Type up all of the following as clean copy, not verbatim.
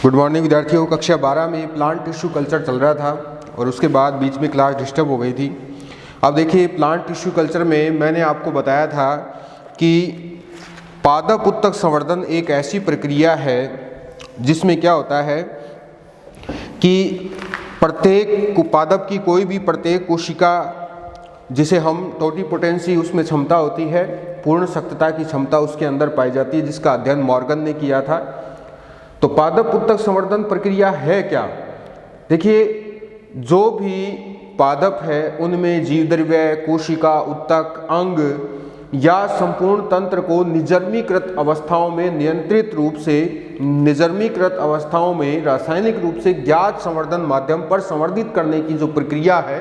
Good morning विद्यार्थियों। कक्षा 12 में प्लांट टिश्यू कल्चर चल रहा था और उसके बाद बीच में क्लास डिस्टर्ब हो गई थी। अब देखिए, प्लांट टिश्यू कल्चर में मैंने आपको बताया था कि पादप उत्तक संवर्धन एक ऐसी प्रक्रिया है जिसमें क्या होता है कि प्रत्येक पादप की कोई भी प्रत्येक कोशिका, जिसे हम टोटिपोटेंसी उसमें क्षमता होती है, पूर्ण शक्तता की क्षमता उसके अंदर पाई जाती है, जिसका अध्ययन मॉर्गन ने किया था। तो पादप उत्तक संवर्धन प्रक्रिया है क्या? देखिए, जो भी पादप है उनमें जीवद्रव्य, कोशिका, उत्तक, अंग या संपूर्ण तंत्र को निर्जमीकृत अवस्थाओं में नियंत्रित रूप से, निर्जमीकृत अवस्थाओं में रासायनिक रूप से ज्ञात संवर्धन माध्यम पर संवर्धित करने की जो प्रक्रिया है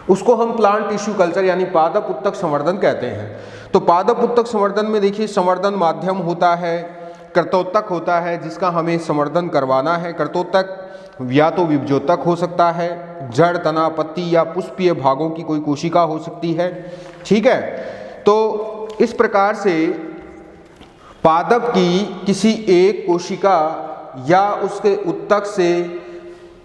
उसको हम प्लांट टिश्यू कल्चर यानी पादप उत्तक संवर्धन कहते हैं। तो पादप उत्तक संवर्धन में देखिए, संवर्धन माध्यम होता है, कर्तोत्तक होता है जिसका हमें संवर्धन करवाना है। कर्तोत्तक या तो विभजोतक हो सकता है, जड़, तना, पत्ती या पुष्पीय भागों की कोई कोशिका हो सकती है। ठीक है, तो इस प्रकार से पादप की किसी एक कोशिका या उसके उत्तक से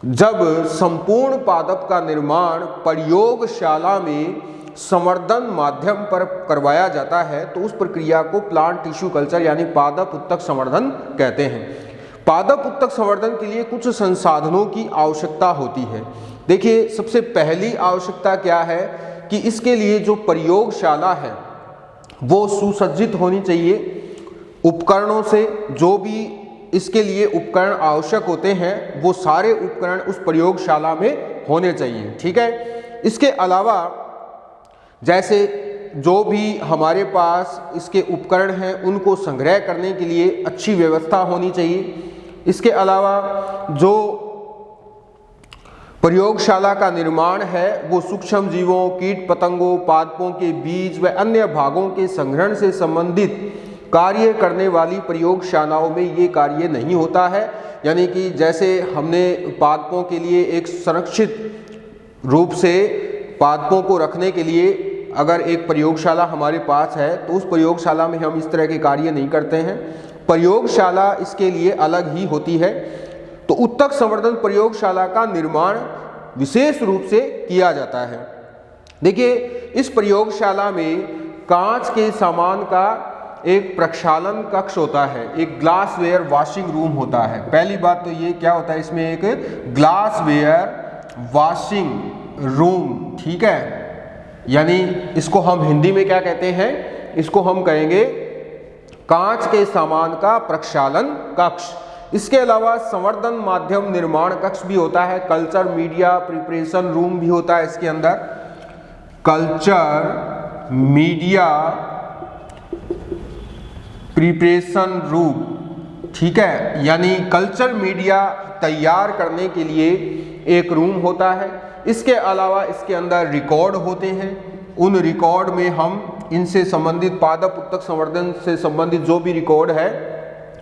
जब संपूर्ण पादप का निर्माण प्रयोगशाला में संवर्धन माध्यम पर करवाया जाता है तो उस प्रक्रिया को प्लांट टिश्यू कल्चर यानी पादप उत्तक संवर्धन कहते हैं। पादप उत्तक संवर्धन के लिए कुछ संसाधनों की आवश्यकता होती है। देखिए, सबसे पहली आवश्यकता क्या है कि इसके लिए जो प्रयोगशाला है वो सुसज्जित होनी चाहिए उपकरणों से। जो भी इसके लिए उपकरण आवश्यक होते हैं वो सारे उपकरण उस प्रयोगशाला में होने चाहिए। ठीक है, इसके अलावा जैसे जो भी हमारे पास इसके उपकरण हैं उनको संग्रह करने के लिए अच्छी व्यवस्था होनी चाहिए। इसके अलावा जो प्रयोगशाला का निर्माण है वो सूक्ष्म जीवों, कीट पतंगों, पादपों के बीज व अन्य भागों के संग्रहण से संबंधित कार्य करने वाली प्रयोगशालाओं में ये कार्य नहीं होता है। यानी कि जैसे हमने पादपों के लिए एक संरक्षित रूप से पादपों को रखने के लिए अगर एक प्रयोगशाला हमारे पास है तो उस प्रयोगशाला में हम इस तरह के कार्य नहीं करते हैं। प्रयोगशाला इसके लिए अलग ही होती है। तो उत्तक संवर्धन प्रयोगशाला का निर्माण विशेष रूप से किया जाता है। देखिए, इस प्रयोगशाला में कांच के सामान का एक प्रक्षालन कक्ष होता है, एक ग्लासवेयर वॉशिंग रूम होता है। पहली बात तो ये क्या होता है, इसमें एक ग्लासवेयर वॉशिंग रूम, ठीक है, यानी इसको हम हिंदी में क्या कहते हैं, इसको हम कहेंगे कांच के सामान का प्रक्षालन कक्ष। इसके अलावा संवर्धन माध्यम निर्माण कक्ष भी होता है, कल्चर मीडिया प्रिपरेशन रूम भी होता है इसके अंदर। कल्चर मीडिया प्रिपरेशन रूम, ठीक है, यानी कल्चर मीडिया तैयार करने के लिए एक रूम होता है। इसके अलावा इसके अंदर रिकॉर्ड होते हैं। उन रिकॉर्ड में हम इनसे संबंधित पादप उत्तक संवर्धन से संबंधित जो भी रिकॉर्ड है,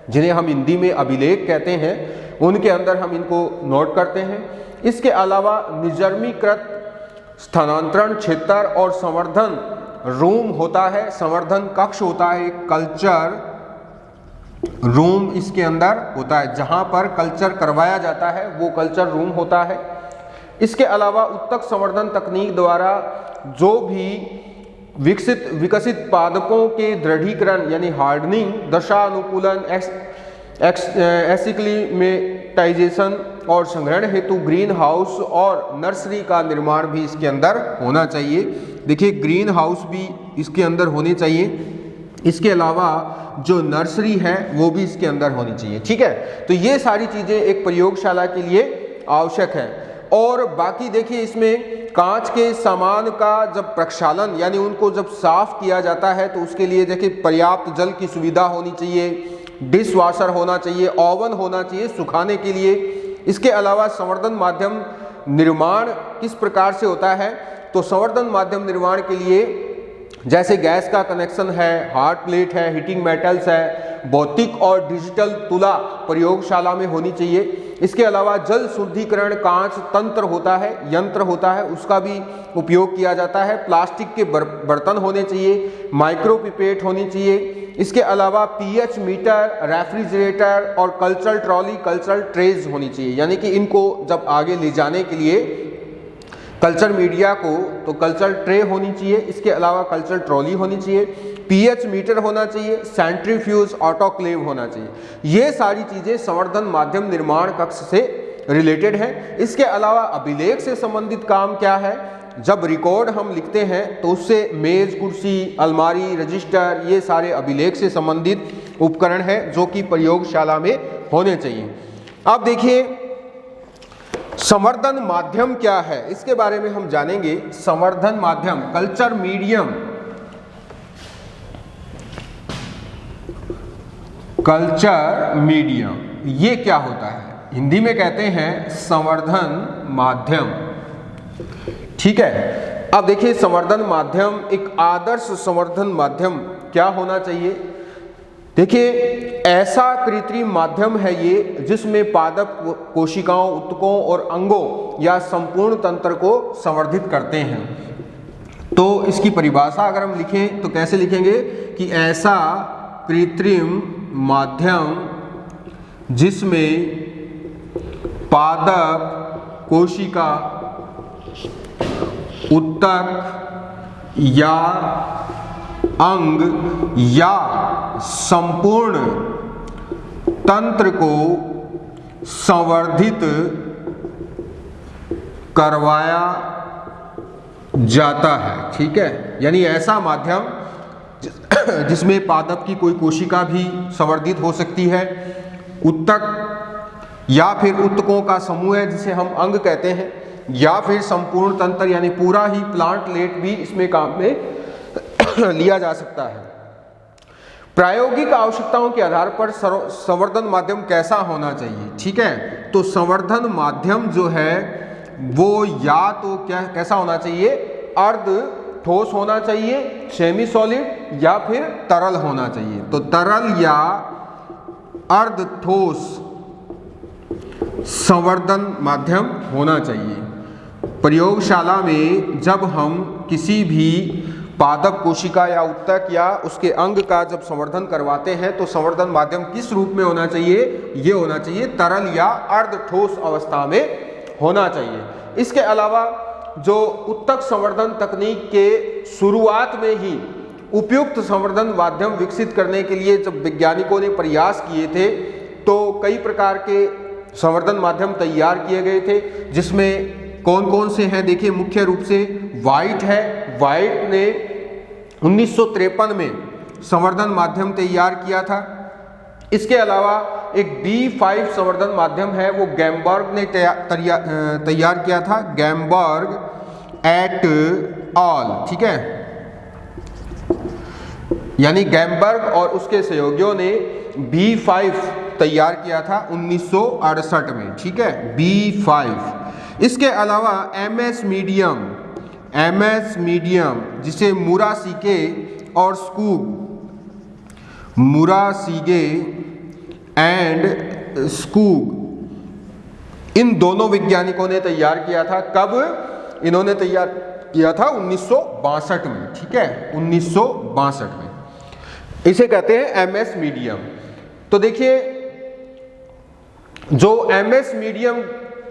जिन्हें हम हिंदी में अभिलेख कहते हैं, उनके अंदर हम इनको नोट करते हैं। इसके अलावा निर्जमीकृत स्थानांतरण क्षेत्र और संवर्धन रूम होता है, संवर्धन कक्ष होता है, कल्चर रूम इसके अंदर होता है, जहां पर कल्चर करवाया जाता है वो कल्चर रूम होता है। इसके अलावा उत्तक संवर्धन तकनीक द्वारा जो भी विकसित पादपों के दृढ़ीकरण यानी हार्डनिंग, दशा अनुकूलन, एक्लिमेटाइजेशन और संग्रहण हेतु ग्रीन हाउस और नर्सरी का निर्माण भी इसके अंदर होना चाहिए। देखिए, ग्रीन हाउस भी इसके अंदर होने चाहिए। इसके अलावा जो नर्सरी है वो भी इसके अंदर होनी चाहिए। ठीक है, तो ये सारी चीजें एक प्रयोगशाला के लिए आवश्यक है। और बाकी देखिए, इसमें कांच के सामान का जब प्रक्षालन यानी उनको जब साफ किया जाता है तो उसके लिए देखिए पर्याप्त जल की सुविधा होनी चाहिए, डिश वॉशर होना चाहिए, ओवन होना चाहिए सुखाने के लिए। इसके अलावा संवर्धन माध्यम निर्माण किस प्रकार से होता है, तो संवर्धन माध्यम निर्माण के लिए जैसे गैस का कनेक्शन है, हार्ड प्लेट है, हीटिंग मेटल्स है, भौतिक और डिजिटल तुला प्रयोगशाला में होनी चाहिए। इसके अलावा जल शुद्धिकरण कांच तंत्र होता है, यंत्र होता है, उसका भी उपयोग किया जाता है। प्लास्टिक के बर्तन होने चाहिए, माइक्रो पिपेट होनी चाहिए। इसके अलावा पीएच मीटर, रेफ्रिजरेटर और कल्चरल ट्रॉली, कल्चरल ट्रेज होनी चाहिए, यानी कि इनको जब आगे ले जाने के लिए कल्चर मीडिया को तो कल्चरल ट्रे होनी चाहिए। इसके अलावा कल्चरल ट्रॉली होनी चाहिए, पीएच मीटर होना चाहिए, सेंट्रीफ्यूज, ऑटोक्लेव होना चाहिए। ये सारी चीज़ें संवर्धन माध्यम निर्माण कक्ष से रिलेटेड है। इसके अलावा अभिलेख से संबंधित काम क्या है, जब रिकॉर्ड हम लिखते हैं तो उससे मेज, कुर्सी, अलमारी, रजिस्टर, ये सारे अभिलेख से संबंधित उपकरण है जो कि प्रयोगशाला में होने चाहिए। अब देखिए संवर्धन माध्यम क्या है, इसके बारे में हम जानेंगे। संवर्धन माध्यम, कल्चर मीडियम, कल्चर मीडियम ये क्या होता है? हिंदी में कहते हैं संवर्धन माध्यम, ठीक है। अब देखिए संवर्धन माध्यम, एक आदर्श संवर्धन माध्यम क्या होना चाहिए? देखिए ऐसा कृत्रिम माध्यम है ये जिसमें पादप कोशिकाओं, ऊतकों और अंगों या संपूर्ण तंत्र को संवर्धित करते हैं। तो इसकी परिभाषा अगर हम लिखें तो कैसे लिखेंगे कि ऐसा कृत्रिम माध्यम जिसमें पादप कोशिका, ऊतक या अंग या संपूर्ण तंत्र को संवर्धित करवाया जाता है, ठीक है। यानी ऐसा माध्यम जिसमें पादप की कोई कोशिका भी संवर्धित हो सकती है, ऊतक या फिर ऊतकों का समूह है जिसे हम अंग कहते हैं, या फिर संपूर्ण तंत्र यानी पूरा ही प्लांटलेट भी इसमें काम में लिया जा सकता है। प्रायोगिक आवश्यकताओं के आधार पर संवर्धन माध्यम कैसा होना चाहिए, ठीक है। तो संवर्धन माध्यम जो है वो या तो कैसा होना चाहिए, अर्ध ठोस होना चाहिए, सेमी सॉलिड, या फिर तरल होना चाहिए। तो तरल या अर्ध ठोस संवर्धन माध्यम होना चाहिए। प्रयोगशाला में जब हम किसी भी पादप कोशिका या ऊतक या उसके अंग का जब संवर्धन करवाते हैं तो संवर्धन माध्यम किस रूप में होना चाहिए? ये होना चाहिए तरल या अर्ध ठोस अवस्था में होना चाहिए। इसके अलावा जो ऊतक संवर्धन तकनीक के शुरुआत में ही उपयुक्त संवर्धन माध्यम विकसित करने के लिए जब वैज्ञानिकों ने प्रयास किए थे तो कई प्रकार के संवर्धन माध्यम तैयार किए गए थे, जिसमें कौन कौन से हैं देखिए। मुख्य रूप से वाइट है, वाइट ने 1953 में संवर्धन माध्यम तैयार किया था। इसके अलावा एक B5 संवर्धन माध्यम है, वो गैम्बर्ग ने तैयार किया था, गैम्बर्ग एट ऑल, ठीक है। यानी गैम्बर्ग और उसके सहयोगियों ने B5 तैयार किया था 1968 में, ठीक है, B5। इसके अलावा MS मीडियम जिसे मुरासीगे और मुरासीगे एंड स्कूग, इन दोनों वैज्ञानिकों ने तैयार किया था। कब इन्होंने तैयार किया था? 1962 में, ठीक है, 1962 में। इसे कहते हैं MS मीडियम। तो देखिए जो MS मीडियम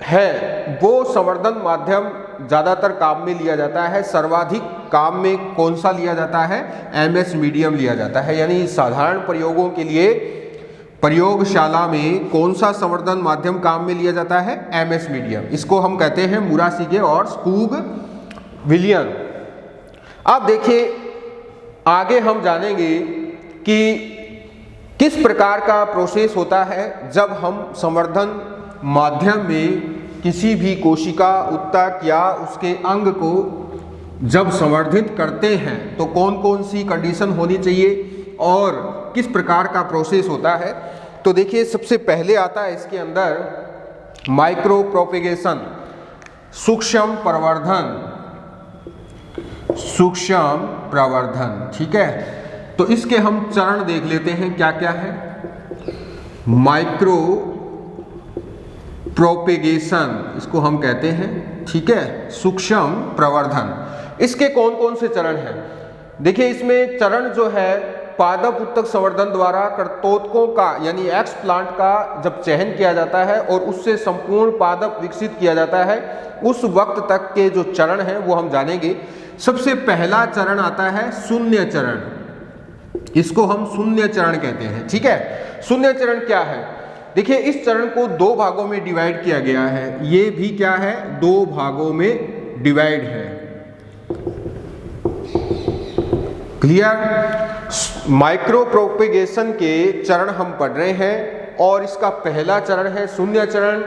है वो संवर्धन माध्यम ज़्यादातर काम में लिया जाता है। सर्वाधिक काम में कौन सा लिया जाता है? MS मीडियम लिया जाता है। यानी साधारण प्रयोगों के लिए प्रयोगशाला में कौन सा संवर्धन माध्यम काम में लिया जाता है? MS medium. इसको हम कहते हैं मुरासीगे और स्कूग विलियन। अब देखिए आगे हम जानेंगे कि किस प्रकार का प्रोसेस होता है जब हम संवर्धन माध्यम में किसी भी कोशिका, ऊतक या उसके अंग को जब संवर्धित करते हैं तो कौन कौन सी कंडीशन होनी चाहिए और किस प्रकार का प्रोसेस होता है। तो देखिए सबसे पहले आता है इसके अंदर माइक्रो प्रोपेगेशन, सूक्ष्म प्रवर्धन, ठीक है। तो इसके हम चरण देख लेते हैं क्या क्या है। माइक्रो प्रोपेगेशन इसको हम कहते हैं, ठीक है, सूक्ष्म प्रवर्धन। इसके कौन कौन से चरण हैं? देखिए इसमें चरण जो है पादप उत्तक संवर्धन द्वारा कर्तोतकों का यानी एक्स प्लांट का जब चयन किया जाता है और उससे संपूर्ण पादप विकसित किया जाता है, उस वक्त तक के जो चरण हैं वो हम जानेंगे। सबसे पहला चरण आता है शून्य चरण, इसको हम शून्य चरण कहते हैं, ठीक है। शून्य चरण क्या है? देखिए इस चरण को दो भागों में डिवाइड किया गया है। ये भी क्या है? दो भागों में डिवाइड है। क्लियर? माइक्रो प्रोपेगेशन के चरण हम पढ़ रहे हैं और इसका पहला चरण है शून्य चरण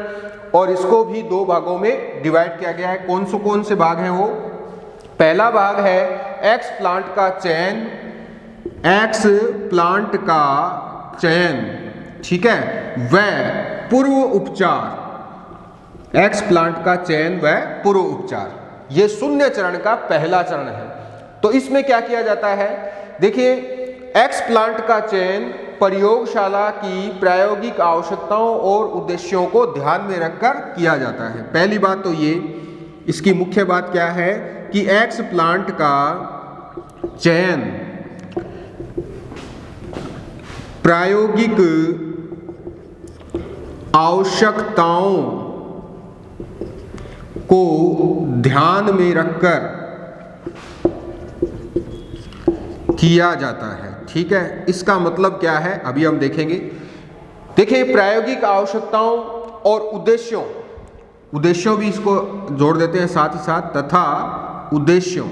और इसको भी दो भागों में डिवाइड किया गया है। कौन से भाग हैं वो? पहला भाग है एक्स प्लांट का चयन, एक्स प्लांट का चयन, ठीक है, वह पूर्व उपचार। एक्स प्लांट का चयन व पूर्व उपचार, ये शून्य चरण का पहला चरण है। तो इसमें क्या किया जाता है? देखिए एक्स प्लांट का चयन प्रयोगशाला की प्रायोगिक आवश्यकताओं और उद्देश्यों को ध्यान में रखकर किया जाता है। पहली बात तो ये, इसकी मुख्य बात क्या है कि एक्स प्लांट का चयन प्रायोगिक आवश्यकताओं को ध्यान में रखकर किया जाता है, ठीक है। इसका मतलब क्या है अभी हम देखेंगे। देखिए प्रायोगिक आवश्यकताओं और उद्देश्यों भी इसको जोड़ देते हैं साथ ही साथ, तथा उद्देश्यों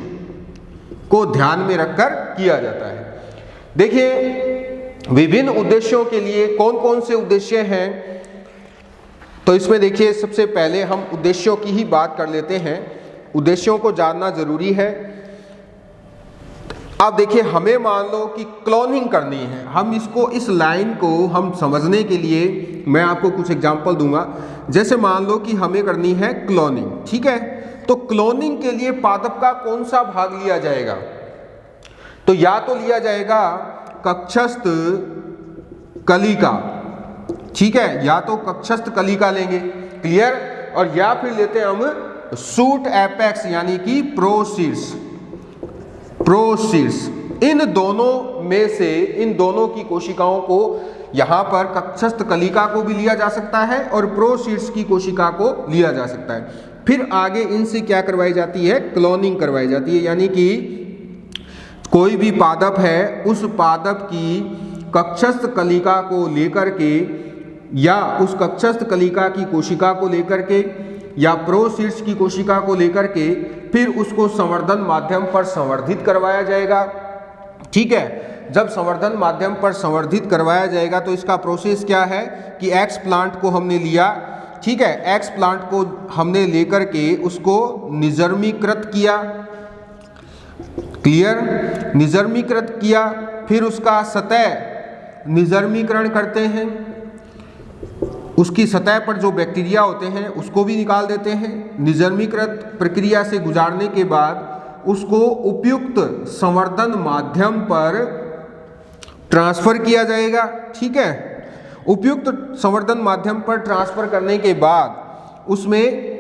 को ध्यान में रखकर किया जाता है। देखिए विभिन्न उद्देश्यों के लिए कौन कौन से उद्देश्य हैं, तो इसमें देखिए सबसे पहले हम उद्देश्यों की ही बात कर लेते हैं। उद्देश्यों को जानना जरूरी है। अब देखिए हमें मान लो कि क्लोनिंग करनी है, हम इसको इस लाइन को हम समझने के लिए मैं आपको कुछ एग्जांपल दूंगा। जैसे मान लो कि हमें करनी है क्लोनिंग, ठीक है। तो क्लोनिंग के लिए पादप का कौन सा भाग लिया जाएगा? तो या तो लिया जाएगा कक्षस्थ कलिका, ठीक है, या तो कक्षस्थ कलिका लेंगे, क्लियर, और या फिर लेते हैं हम शूट एपेक्स यानी कि प्रोसीड्स। इन दोनों में से इन दोनों की कोशिकाओं को यहां पर कक्षस्थ कलिका को भी लिया जा सकता है और प्रोसीड्स की कोशिका को लिया जा सकता है। फिर आगे इनसे क्या करवाई जाती है? क्लोनिंग करवाई जाती है, यानी कि कोई भी पादप है उस पादप की कक्षस्थ कलिका को लेकर के या उस कक्षस्थ कलिका की कोशिका को लेकर के या प्रोसीड्स की कोशिका को लेकर के फिर उसको संवर्धन माध्यम पर संवर्धित करवाया जाएगा, ठीक है। जब संवर्धन माध्यम पर संवर्धित करवाया जाएगा तो इसका प्रोसेस क्या है कि एक्स प्लांट को हमने लिया, ठीक है, एक्स प्लांट को हमने लेकर के उसको निजर्मीकृत किया, क्लियर, निजर्मीकृत किया, फिर उसका सतह निजर्मीकरण करते हैं, उसकी सतह पर जो बैक्टीरिया होते हैं उसको भी निकाल देते हैं। निजर्मीकृत प्रक्रिया से गुजारने के बाद उसको उपयुक्त संवर्धन माध्यम पर ट्रांसफर किया जाएगा, ठीक है। उपयुक्त संवर्धन माध्यम पर ट्रांसफर करने के बाद उसमें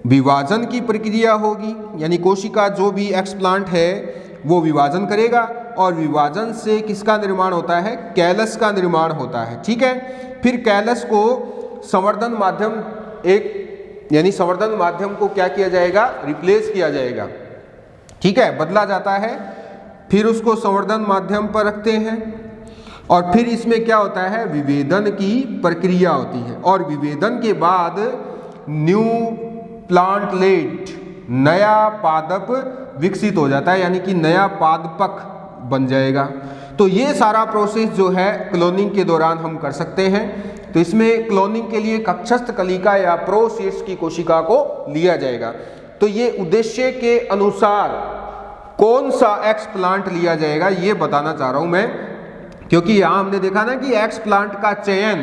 विभाजन की प्रक्रिया होगी, यानी कोशिका जो भी एक्स प्लांट है वो विभाजन करेगा और विभाजन से किसका निर्माण होता है? कैलस का निर्माण होता है, ठीक है। फिर कैलस को संवर्धन माध्यम यानी संवर्धन माध्यम को क्या किया जाएगा? रिप्लेस किया जाएगा, ठीक है, बदला जाता है। फिर उसको संवर्धन माध्यम पर रखते हैं और फिर इसमें क्या होता है? विभेदन की प्रक्रिया होती है और विभेदन के बाद न्यू प्लांटलेट, नया पादप विकसित हो जाता है, यानी कि नया पादपक बन जाएगा। तो ये सारा प्रोसेस जो है क्लोनिंग के दौरान हम कर सकते हैं। तो इसमें क्लोनिंग के लिए कक्षस्थ कलिका या प्रोसीड्स की कोशिका को लिया जाएगा। तो ये उद्देश्य के अनुसार कौन सा एक्स प्लांट लिया जाएगा ये बताना चाह रहा हूं मैं, क्योंकि यहां हमने देखा ना कि एक्स प्लांट का चयन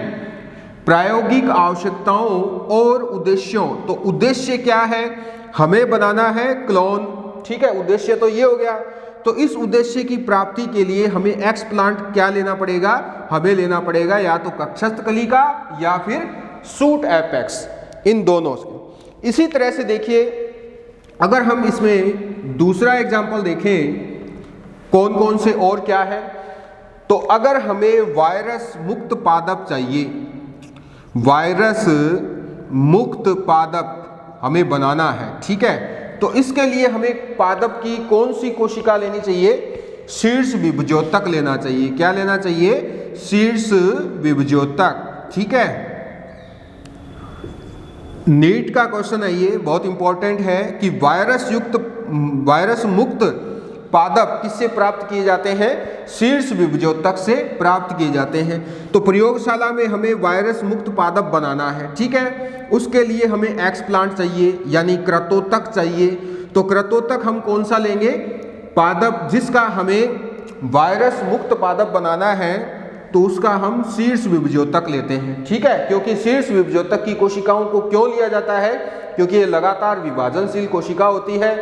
प्रायोगिक आवश्यकताओं और उद्देश्यों, तो उद्देश्य क्या है? हमें बनाना है क्लोन, ठीक है, उद्देश्य तो ये हो गया। तो इस उद्देश्य की प्राप्ति के लिए हमें एक्स प्लांट क्या लेना पड़ेगा? हमें लेना पड़ेगा या तो कक्षस्थ कलिका या फिर शूट एपेक्स, इन दोनों से। इसी तरह से देखिए, अगर हम इसमें दूसरा एग्जाम्पल देखें कौन कौन से और क्या है, तो अगर हमें वायरस मुक्त पादप चाहिए, वायरस मुक्त पादप हमें बनाना है, ठीक है, तो इसके लिए हमें पादप की कौन सी कोशिका लेनी चाहिए? शीर्ष विभजोतक लेना चाहिए। क्या लेना चाहिए? शीर्ष विभजोतक, ठीक है। नीट का क्वेश्चन है ये, बहुत इंपॉर्टेंट है कि वायरस मुक्त पादप किससे प्राप्त किए जाते हैं? शीर्ष विभजोतक से प्राप्त किए जाते हैं। तो प्रयोगशाला में हमें वायरस मुक्त पादप बनाना है, ठीक है। उसके लिए हमें एक्सप्लांट चाहिए, यानी कृतोतक चाहिए। तो कृतोतक हम कौन सा लेंगे? पादप जिसका हमें वायरस मुक्त पादप बनाना है, तो उसका हम शीर्ष विभजोतक लेते हैं, ठीक है। क्योंकि शीर्ष विभजोतक की कोशिकाओं को क्यों लिया जाता है? क्योंकि ये लगातार विभाजनशील कोशिका होती है,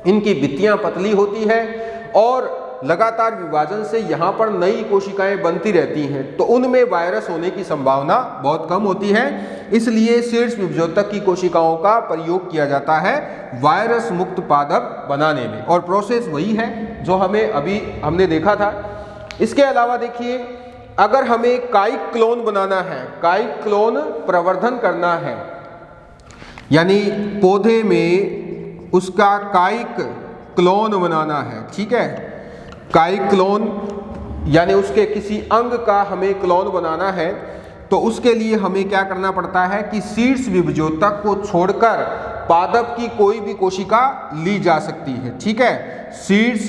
इनकी भित्तियां पतली होती है और लगातार विभाजन से यहाँ पर नई कोशिकाएं बनती रहती हैं, तो उनमें वायरस होने की संभावना बहुत कम होती है। इसलिए शीर्ष विभजोतक की कोशिकाओं का प्रयोग किया जाता है वायरस मुक्त पादप बनाने में, और प्रोसेस वही है जो हमने देखा था। इसके अलावा देखिए, अगर हमें कायिक क्लोन बनाना है, कायिक क्लोन प्रवर्धन करना है, यानी पौधे में उसका कायिक क्लोन बनाना है, ठीक है। कायिक क्लोन यानी उसके किसी अंग का हमें क्लोन बनाना है, तो उसके लिए हमें क्या करना पड़ता है कि शीर्ष विभजोतक को छोड़कर पादप की कोई भी कोशिका ली जा सकती है, ठीक है। शीर्ष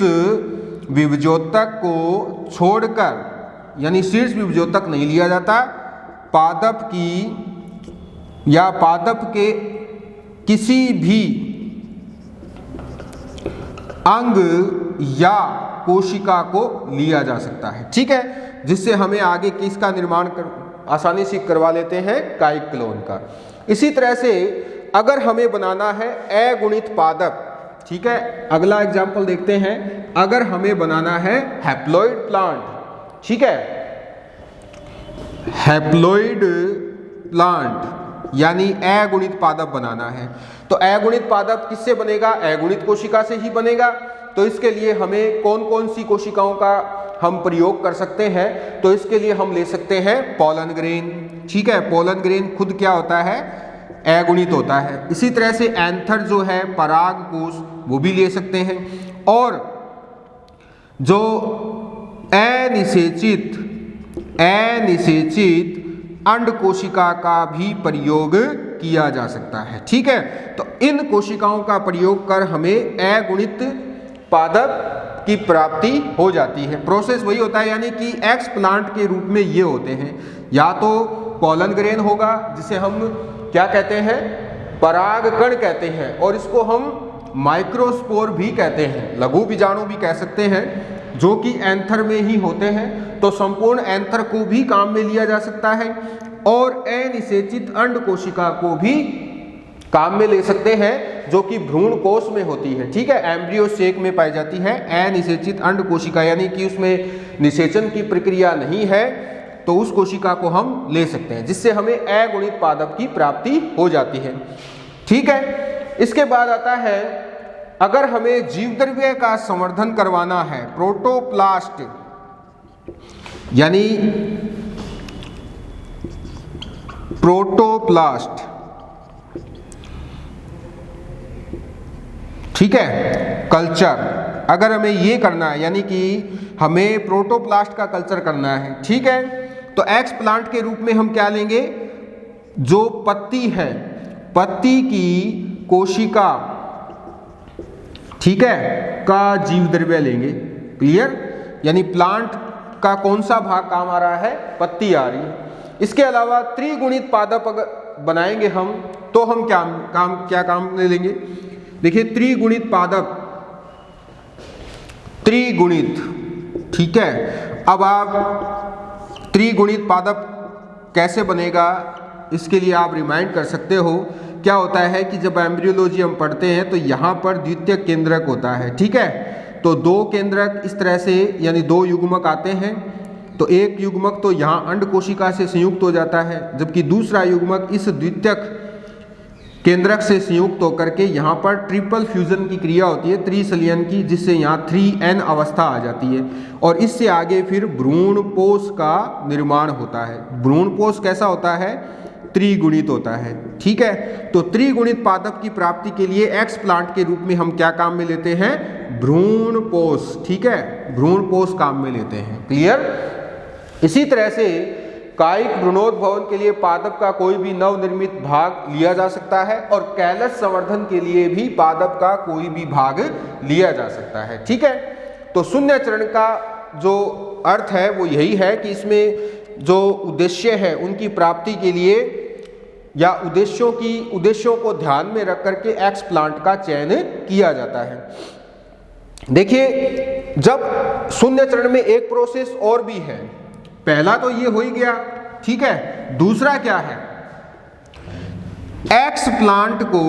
विभजोतक को छोड़कर, यानी शीर्ष विभजोतक नहीं लिया जाता, पादप की या पादप के किसी भी अंग या कोशिका को लिया जा सकता है, ठीक है, जिससे हमें आगे किसका निर्माण आसानी से करवा लेते हैं? कायिक क्लोन का। इसी तरह से अगर हमें बनाना है अगुणित पादप, ठीक है, अगला एग्जाम्पल देखते हैं। अगर हमें बनाना है हैप्लॉइड प्लांट, ठीक है, हैप्लॉइड प्लांट यानी अगुणित पादप बनाना है, तो अगुणित पादप किससे बनेगा? अगुणित कोशिका से ही बनेगा। तो इसके लिए हमें कौन कौन सी कोशिकाओं का हम प्रयोग कर सकते हैं? तो इसके लिए हम ले सकते हैं पोलन ग्रेन, ठीक है। पोलन ग्रेन खुद क्या होता है? अगुणित होता है। इसी तरह से एंथर जो है पराग कोश, वो भी ले सकते हैं। और जो अनिषेचित अंड कोशिका का भी प्रयोग किया जा सकता है, ठीक है। तो इन कोशिकाओं का प्रयोग कर हमें अगुणित पादप की प्राप्ति हो जाती है। प्रोसेस वही होता है, यानी कि एक्स प्लांट के रूप में ये होते हैं। या तो पोलन ग्रेन होगा, जिसे हम क्या कहते हैं? परागकण कहते हैं, और इसको हम माइक्रोस्पोर भी कहते हैं, लघु बीजाणु भी कह सकते हैं, जो कि एंथर में ही होते हैं। तो संपूर्ण एंथर को भी काम में लिया जा सकता है, और अनिषेचित अंड कोशिका को भी काम में ले सकते हैं, जो कि भ्रूण कोश में होती है, ठीक है, एम्ब्रियो सेक में पाई जाती है अनिषेचित अंड कोशिका, यानी कि उसमें निषेचन की प्रक्रिया नहीं है, तो उस कोशिका को हम ले सकते हैं, जिससे हमें अगुणित पादप की प्राप्ति हो जाती है, ठीक है। इसके बाद आता है, अगर हमें जीवद्रव्य का संवर्धन करवाना है, प्रोटोप्लास्ट यानी प्रोटोप्लास्ट, ठीक है, कल्चर, अगर हमें ये करना है, यानी कि हमें प्रोटोप्लास्ट का कल्चर करना है, ठीक है, तो एक्स प्लांट के रूप में हम क्या लेंगे? जो पत्ती है, पत्ती की कोशिका, ठीक है, का जीवद्रव्य लेंगे। क्लियर? यानी प्लांट का कौन सा भाग काम आ रहा है? पत्ती आ रही है। इसके अलावा त्रिगुणित पादप अगर बनाएंगे हम, तो हम क्या काम ले लेंगे? देखिए, त्रिगुणित पादप, त्रिगुणित, ठीक है। अब आप त्रिगुणित पादप कैसे बनेगा, इसके लिए आप रिमाइंड कर सकते हो। क्या होता है कि जब एम्ब्रियोलॉजी हम पढ़ते हैं, तो यहाँ पर द्वितीयक केंद्रक होता है, ठीक है। तो दो केंद्रक इस तरह से, यानी दो युग्मक आते हैं, तो एक युग्मक तो यहाँ अंड कोशिका से संयुक्त हो जाता है, जबकि दूसरा युग्मक इस द्वितीयक केंद्रक से संयुक्त होकर के यहाँ पर ट्रिपल फ्यूजन की क्रिया होती है त्रिसंलयन की, जिससे यहाँ 3n अवस्था आ जाती है और इससे आगे फिर भ्रूणपोष का निर्माण होता है। भ्रूणपोष कैसा होता है? त्रिगुणित होता है। ठीक है, तो त्रिगुणित पादप की प्राप्ति के लिए एक्सप्लांट के रूप में हम क्या काम में लेते हैं? भ्रूणपोष। ठीक है, भ्रूणपोष काम में लेते हैं। क्लियर? इसी तरह से कायिक भ्रूणोद्भवन के लिए पादप का कोई भी नवनिर्मित भाग लिया जा सकता है और कैलस संवर्धन के लिए भी पादप का कोई भी भाग लिया जा सकता है। ठीक है, तो शून्य चरण का जो अर्थ है वो यही है कि इसमें जो उद्देश्य है उनकी प्राप्ति के लिए या उद्देश्यों को ध्यान में रख करके एक्सप्लांट का चयन किया जाता है। देखिए, जब शून्य चरण में एक प्रोसेस और भी है, पहला तो ये हो ही गया, ठीक है, दूसरा क्या है? एक्सप्लांट को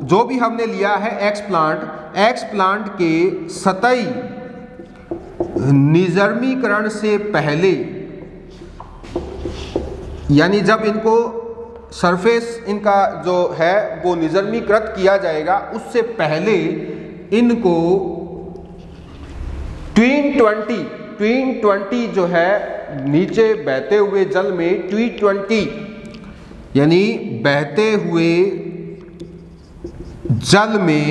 जो भी हमने लिया है एक्सप्लांट के सतही निजर्मीकरण से पहले, यानी जब इनको सरफेस इनका जो है वो निजर्मीकृत किया जाएगा उससे पहले इनको ट्वीन 20 जो है नीचे बहते हुए जल में T20 यानी बहते हुए जल में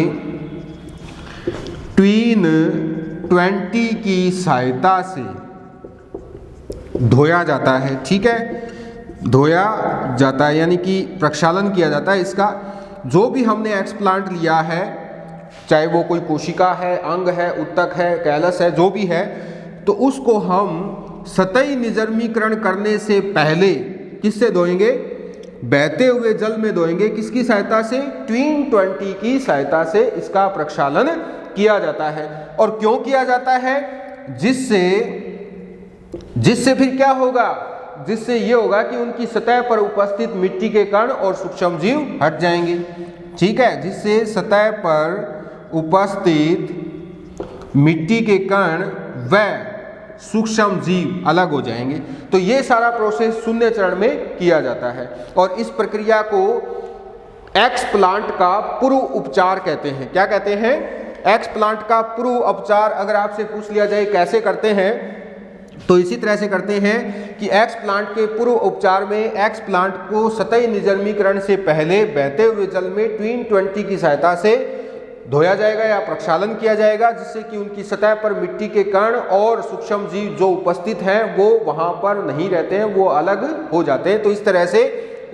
ट्वीन 20 की सहायता से धोया जाता है। ठीक है, धोया जाता है यानी कि प्रक्षालन किया जाता है इसका। जो भी हमने एक्सप्लांट लिया है, चाहे वो कोई कोशिका है, अंग है, उत्तक है, कैलस है, जो भी है, तो उसको हम सतही निजर्मीकरण करने से पहले किससे धोएंगे? बहते हुए जल में धोएंगे। किसकी सहायता से? ट्वीन 20 की सहायता से इसका प्रक्षालन किया जाता है। और क्यों किया जाता है? जिससे फिर क्या होगा? जिससे ये होगा कि उनकी सतह पर उपस्थित मिट्टी के कण और सूक्ष्म जीव हट जाएंगे। ठीक है, जिससे सतह पर उपस्थित मिट्टी के कण व सूक्ष्म जीव अलग हो जाएंगे। तो ये सारा प्रोसेस शून्य चरण में किया जाता है और इस प्रक्रिया को एक्सप्लांट का पूर्व उपचार कहते हैं। क्या कहते हैं? एक्सप्लांट का पूर्व उपचार। अगर आपसे पूछ लिया जाए कैसे करते हैं, तो इसी तरह से करते हैं कि एक्सप्लांट के पूर्व उपचार में एक्सप्लांट को सतही निजर्मीकरण से पहले बहते हुए जल में ट्वीन 20 की सहायता से धोया जाएगा या प्रक्षालन किया जाएगा, जिससे कि उनकी सतह पर मिट्टी के कण और सूक्ष्म जीव जो उपस्थित हैं वो वहां पर नहीं रहते हैं, वो अलग हो जाते हैं। तो इस तरह से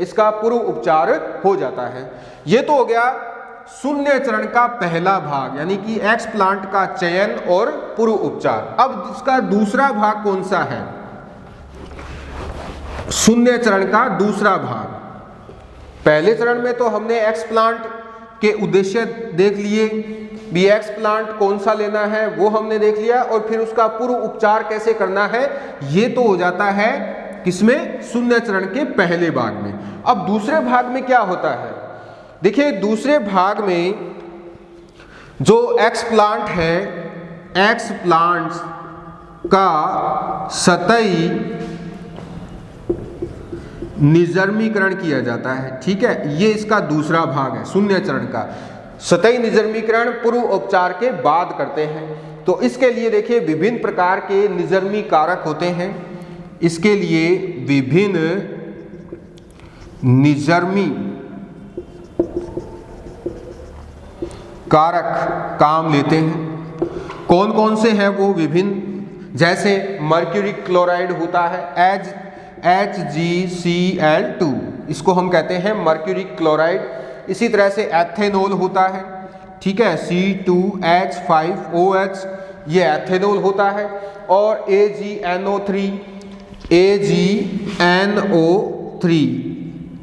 इसका पूर्व उपचार हो जाता है। ये तो हो गया शून्य चरण का पहला भाग, यानी कि एक्सप्लांट का चयन और पूर्व उपचार। अब इसका दूसरा भाग कौन सा है? शून्य चरण का दूसरा भाग। पहले चरण में तो हमने एक्सप्लांट के उद्देश्य देख लिए, भी एक्सप्लांट कौन सा लेना है वो हमने देख लिया, और फिर उसका पूर्व उपचार कैसे करना है ये तो हो जाता है किसमें? शून्य चरण के पहले भाग में। अब दूसरे भाग में क्या होता है? देखिए, दूसरे भाग में जो एक्सप्लांट है, एक्सप्लांट का सतही निजर्मीकरण किया जाता है। ठीक है, ये इसका दूसरा भाग है शून्य चरण का। सतही निजर्मीकरण पूर्व उपचार के बाद करते हैं। तो इसके लिए देखिए विभिन्न प्रकार के निजर्मी कारक होते हैं। इसके लिए विभिन्न निजर्मी कारक काम लेते हैं। कौन कौन से हैं वो विभिन्न? जैसे मर्क्यूरी क्लोराइड होता है HgCl2, इसको हम कहते हैं मर्क्यूरी क्लोराइड। इसी तरह से एथेनॉल होता है, ठीक है, C2H5OH, ये एथेनॉल होता है। और AgNO3,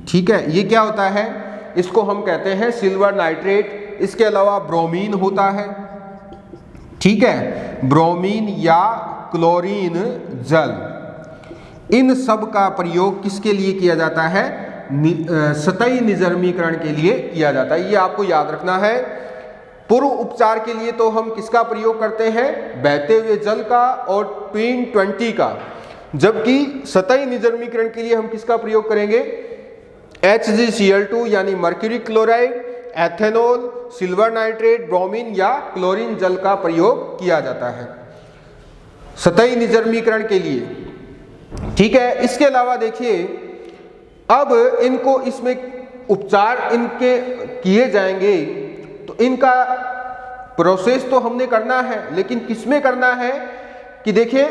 ठीक है, ये क्या होता है? इसको हम कहते हैं सिल्वर नाइट्रेट। इसके अलावा ब्रोमीन होता है, ठीक है, ब्रोमीन या क्लोरीन जल। इन सब का प्रयोग किसके लिए किया जाता है? सतही निजर्मीकरण के लिए किया जाता है। ये आपको याद रखना है। पूर्व उपचार के लिए तो हम किसका प्रयोग करते हैं? बहते हुए जल का और ट्वीन 20 का। जबकि सतही निर्जमीकरण के लिए हम किसका प्रयोग करेंगे? HgCl2 यानी mercury chloride, ethanol, silver nitrate, bromine या क्लोरीन जल का प्रयोग किया जाता है सतही निर्जमीकरण के लिए। ठीक है, इसके अलावा देखिए अब इनको इसमें उपचार इनके किए जाएंगे, तो इनका प्रोसेस तो हमने करना है, लेकिन किसमें करना है कि देखिए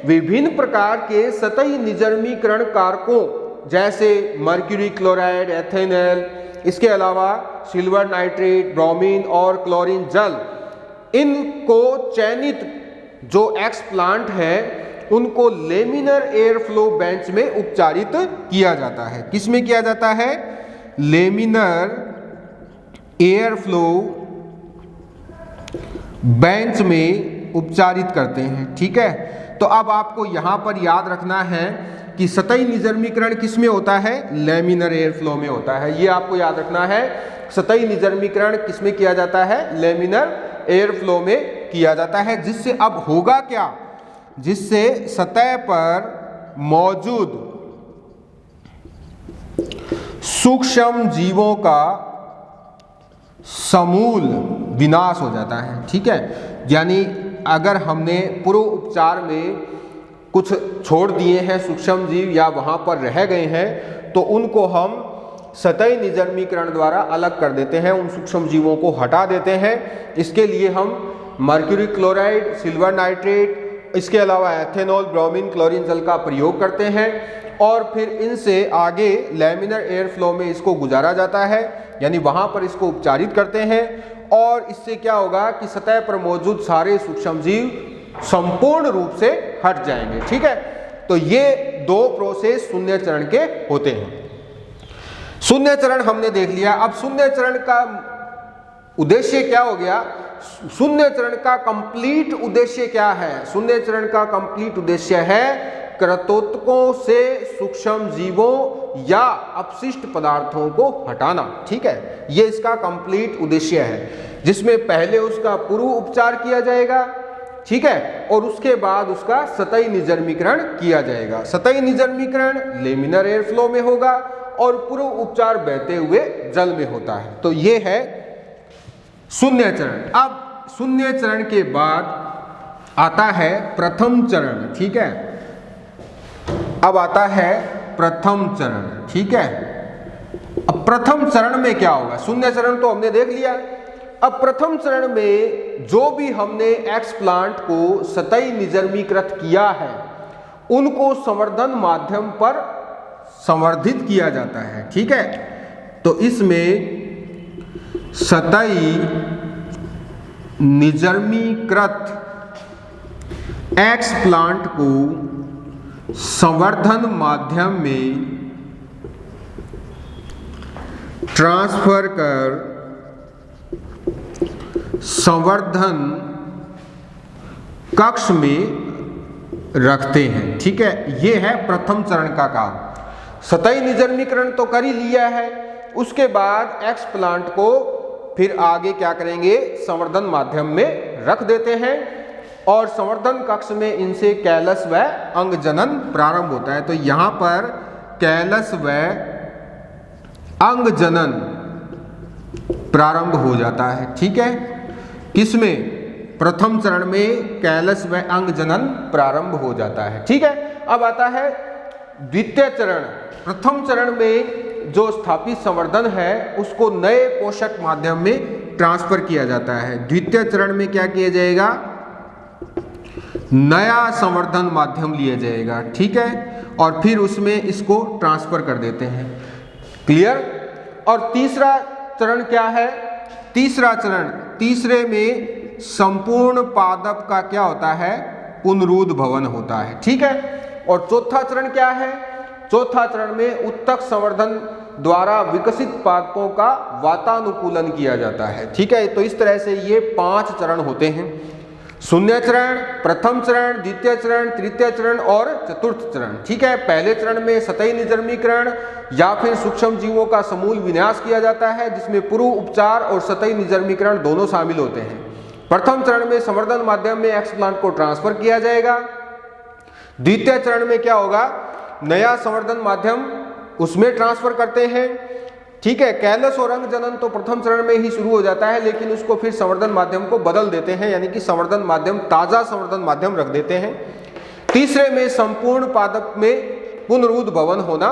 विभिन्न प्रकार के सतही निर्जमीकरण कारकों जैसे मर्क्यूरी क्लोराइड, एथेनॉल, इसके अलावा सिल्वर नाइट्रेट, ब्रोमीन और क्लोरीन जल, इनको चयनित जो एक्सप्लांट है उनको लेमिनर एयर फ्लो बेंच में उपचारित किया जाता है। किसमें किया जाता है? लेमिनर एयर फ्लो बेंच में उपचारित करते हैं। ठीक है, तो अब आपको यहां पर याद रखना है कि सतही निर्जमीकरण किसमें होता है? लेमिनर एयर फ्लो में होता है। ये आपको याद रखना है, सतही निर्जमीकरण किसमें किया जाता है? लेमिनर एयर फ्लो में किया जाता है। जिससे अब होगा क्या? जिससे सतह पर मौजूद सूक्ष्म जीवों का समूल विनाश हो जाता है। ठीक है, यानी अगर हमने पूर्व उपचार में कुछ छोड़ दिए हैं सूक्ष्म जीव या वहां पर रह गए हैं, तो उनको हम सतही निर्जमीकरण द्वारा अलग कर देते हैं, उन सूक्ष्म जीवों को हटा देते हैं। इसके लिए हम मर्क्यूरी क्लोराइड, सिल्वर नाइट्रेट, इसके अलावा एथेनॉल, ब्रोमीन, क्लोरीन जल का प्रयोग करते हैं और फिर इनसे आगे लेमिनर एयर फ्लो में इसको गुजारा जाता है, यानी वहां पर इसको उपचारित करते हैं और इससे क्या होगा कि सतह पर मौजूद सारे सूक्ष्म जीव संपूर्ण रूप से हट जाएंगे। ठीक है, तो ये दो प्रोसेस शून्य चरण के होते हैं। शून्य चरण हमने देख लिया। अब शून्य चरण का उद्देश्य क्या हो गया? शून्य चरण का कंप्लीट उद्देश्य क्या है? शून्य चरण का कंप्लीट उद्देश्य है कृंतकों से सूक्ष्म जीवों या अपशिष्ट पदार्थों को हटाना। ठीक है, ये इसका कंप्लीट उद्देश्य है, जिसमें पहले उसका पूर्व उपचार किया जाएगा। ठीक है, और उसके बाद उसका सतही निर्जमीकरण किया जाएगा। सतही निर्जमीकरण लेमिनर एयर फ्लो में होगा और पूर्व उपचार बहते हुए जल में होता है। तो ये है शून्य चरण। अब शून्य चरण के बाद आता है प्रथम चरण। ठीक है, अब आता है प्रथम चरण। ठीक है, अब प्रथम चरण में क्या होगा? शून्य चरण तो हमने देख लिया। अब प्रथम चरण में जो भी हमने एक्सप्लांट को सतही निर्जमीकृत किया है उनको संवर्धन माध्यम पर संवर्धित किया जाता है। ठीक है, तो इसमें सतही निर्जमीकृत एक्सप्लांट को संवर्धन माध्यम में ट्रांसफर कर संवर्धन कक्ष में रखते हैं। ठीक है, यह है प्रथम चरण का काम। सतही निर्जमीकरण तो कर ही लिया है, उसके बाद एक्सप्लांट को फिर आगे क्या करेंगे? संवर्धन माध्यम में रख देते हैं और संवर्धन कक्ष में इनसे कैलस व अंग जनन प्रारंभ होता है। तो यहां पर कैलस व अंग जनन प्रारंभ हो जाता है। ठीक है, किसमें? प्रथम चरण में कैलस व अंग जनन प्रारंभ हो जाता है। ठीक है, अब आता है द्वितीय चरण। प्रथम चरण में जो स्थापित संवर्धन है उसको नए पोषक माध्यम में ट्रांसफर किया जाता है। द्वितीय चरण में क्या किया जाएगा? नया संवर्धन माध्यम लिया जाएगा। ठीक है, और फिर उसमें इसको ट्रांसफर कर देते हैं। क्लियर? और तीसरा चरण क्या है? तीसरा चरण, तीसरे में संपूर्ण पादप का क्या होता है? पुनरुद्ध भवन होता है। ठीक है, और चौथा चरण क्या है? चौथा चरण में उत्तक संवर्धन द्वारा विकसित पादपों का वातानुकूलन किया जाता है। ठीक है, तो इस तरह से ये 5 चरण होते हैं। शून्य चरण, प्रथम चरण, द्वितीय चरण, तृतीय चरण और चतुर्थ चरण। ठीक है, पहले चरण में सतही निर्जमीकरण या फिर सूक्ष्म जीवों का समूल विनाश किया जाता है, जिसमें पूर्व उपचार और सतही निर्जमीकरण दोनों शामिल होते हैं। प्रथम चरण में संवर्धन माध्यम में एक्सप्लांट को ट्रांसफर किया जाएगा। द्वितीय चरण में क्या होगा, नया संवर्धन माध्यम उसमें ट्रांसफर करते हैं, ठीक है। कैलस और अंग जनन तो प्रथम चरण में ही शुरू हो जाता है, लेकिन उसको फिर संवर्धन माध्यम को बदल देते हैं, यानी कि संवर्धन माध्यम, ताजा संवर्धन माध्यम रख देते हैं। तीसरे में संपूर्ण पादप में पुनरुद्भवन होना